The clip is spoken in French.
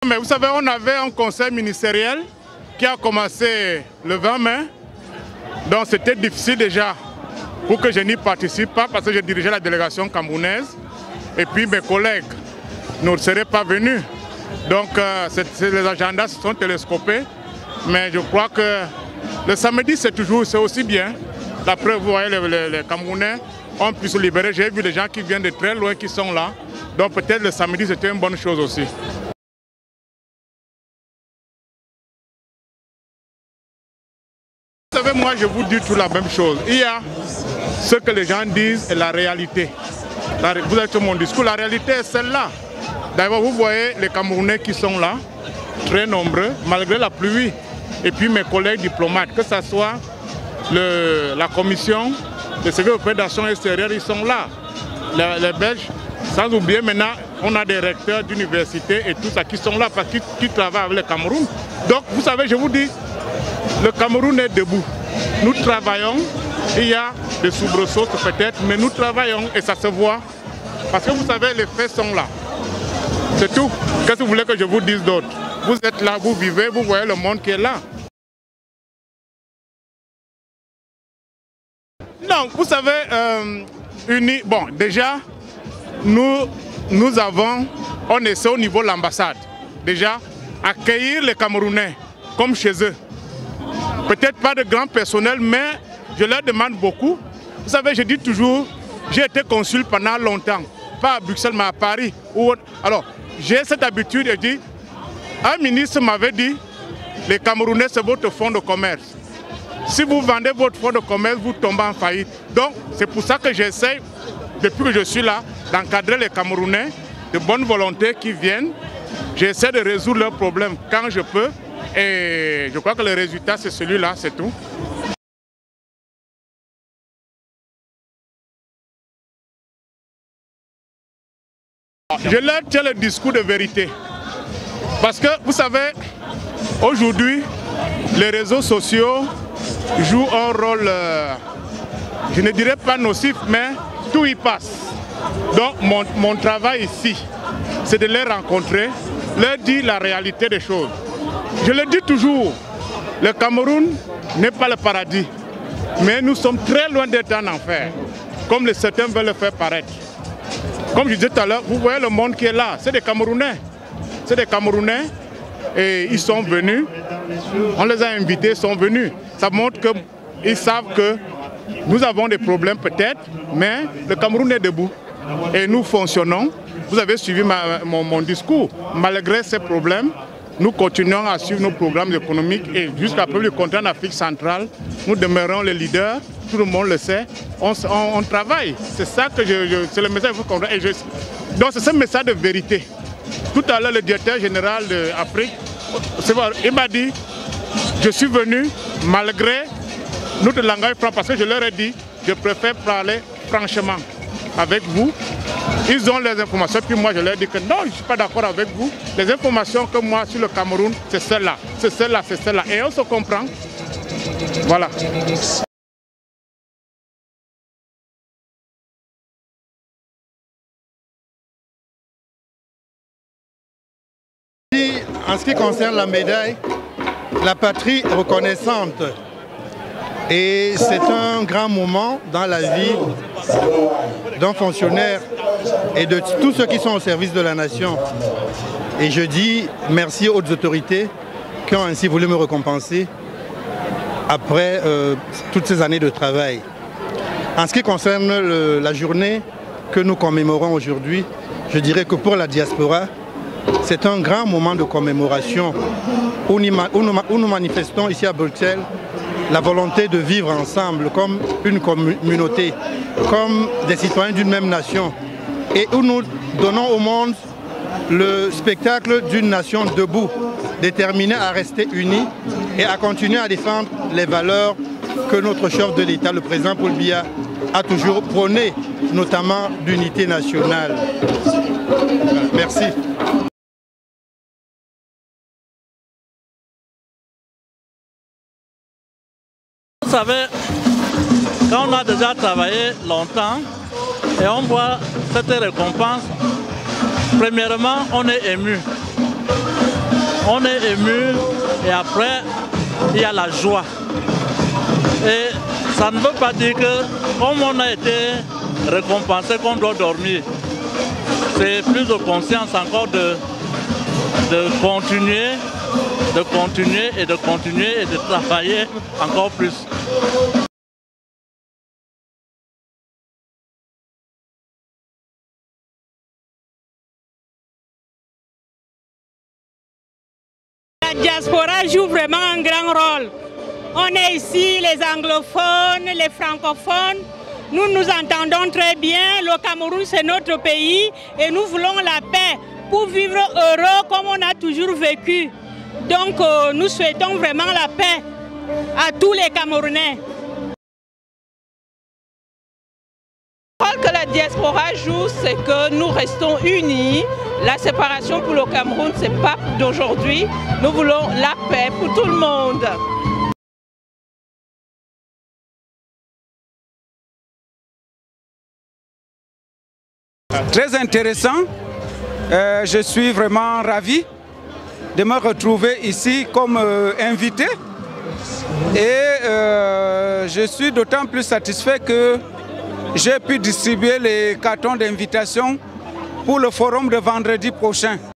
Mais vous savez, on avait un conseil ministériel qui a commencé le 20 mai. Donc c'était difficile déjà pour que je n'y participe pas parce que je dirigeais la délégation camerounaise. Et puis mes collègues ne seraient pas venus. Donc les agendas se sont télescopés. Mais je crois que le samedi c'est aussi bien. La preuve, vous voyez, les Camerounais ont pu se libérer. J'ai vu des gens qui viennent de très loin qui sont là. Donc peut-être le samedi c'était une bonne chose aussi. Vous savez, moi je vous dis tout la même chose. Il y a ce que les gens disent et la réalité. Vous avez tout mon discours, la réalité est celle-là. D'ailleurs, vous voyez les Camerounais qui sont là, très nombreux, malgré la pluie. Et puis mes collègues diplomates, que ce soit la commission, le service d'opération extérieure, ils sont là. Les Belges, sans oublier maintenant, on a des recteurs d'université et tout ça qui sont là parce qu'ils travaillent avec le Cameroun. Donc, vous savez, je vous dis, le Cameroun est debout. Nous travaillons, il y a des soubresauts peut-être, mais nous travaillons et ça se voit. Parce que vous savez, les faits sont là. C'est tout. Qu'est-ce que vous voulez que je vous dise d'autre? Vous êtes là, vous vivez, vous voyez le monde qui est là. Non, vous savez, bon, déjà, on essaie au niveau de l'ambassade, déjà, accueillir les Camerounais comme chez eux. Peut-être pas de grand personnel, mais je leur demande beaucoup. Vous savez, je dis toujours, j'ai été consul pendant longtemps, pas à Bruxelles, mais à Paris. Alors, j'ai cette habitude de dire, un ministre m'avait dit, les Camerounais, c'est votre fonds de commerce. Si vous vendez votre fonds de commerce, vous tombez en faillite. Donc, c'est pour ça que j'essaie, depuis que je suis là, d'encadrer les Camerounais de bonne volonté qui viennent. J'essaie de résoudre leurs problèmes quand je peux. Et je crois que le résultat, c'est celui-là, c'est tout. Je leur tiens le discours de vérité. Parce que, vous savez, aujourd'hui, les réseaux sociaux jouent un rôle, je ne dirais pas nocif, mais tout y passe. Donc mon travail ici, c'est de les rencontrer, leur dire la réalité des choses. Je le dis toujours, le Cameroun n'est pas le paradis, mais nous sommes très loin d'être en enfer, comme certains veulent le faire paraître. Comme je disais tout à l'heure, vous voyez le monde qui est là, c'est des Camerounais. C'est des Camerounais et ils sont venus, on les a invités, ils sont venus. Ça montre qu'ils savent que nous avons des problèmes peut-être, mais le Cameroun est debout et nous fonctionnons. Vous avez suivi mon discours. Malgré ces problèmes, nous continuons à suivre nos programmes économiques et jusqu'à preuve du contraire en Afrique centrale, nous demeurons les leaders, tout le monde le sait, on travaille. C'est ça que c'est le message qu'il faut comprendre. Donc c'est ce message de vérité. Tout à l'heure, le directeur général d'Afrique, il m'a dit, je suis venu malgré notre langage franc, parce que je leur ai dit, je préfère parler franchement avec vous. Ils ont les informations, puis moi je leur ai dit que non, je ne suis pas d'accord avec vous. Les informations que moi sur le Cameroun, c'est celle-là, c'est celle-là, c'est celle-là. Et on se comprend. Voilà. En ce qui concerne la médaille, la patrie est reconnaissante. Et c'est un grand moment dans la vie d'un fonctionnaire et de tous ceux qui sont au service de la nation. Et je dis merci aux autorités qui ont ainsi voulu me récompenser après toutes ces années de travail. En ce qui concerne la journée que nous commémorons aujourd'hui, je dirais que pour la diaspora, c'est un grand moment de commémoration où nous manifestons ici à Bruxelles la volonté de vivre ensemble comme une communauté, comme des citoyens d'une même nation, et où nous donnons au monde le spectacle d'une nation debout, déterminée à rester unie et à continuer à défendre les valeurs que notre chef de l'État, le président Paul Biya, a toujours prônées, notamment d'unité nationale. Merci. Vous savez, quand on a déjà travaillé longtemps et on voit cette récompense, premièrement, on est ému. on est ému et après, il y a la joie. Et ça ne veut pas dire que comme on a été récompensé qu'on doit dormir. C'est plus de conscience encore de continuer et de travailler encore plus. La diaspora joue vraiment un grand rôle. On est ici, les anglophones, les francophones. Nous nous entendons très bien. Le Cameroun, c'est notre pays et nous voulons la paix pour vivre heureux comme on a toujours vécu. Donc, nous souhaitons vraiment la paix à tous les Camerounais. Le rôle que la diaspora joue, c'est que nous restons unis. La séparation pour le Cameroun, ce n'est pas d'aujourd'hui. Nous voulons la paix pour tout le monde. Très intéressant. Je suis vraiment ravi de me retrouver ici comme invité. Et je suis d'autant plus satisfait que j'ai pu distribuer les cartons d'invitation pour le forum de vendredi prochain.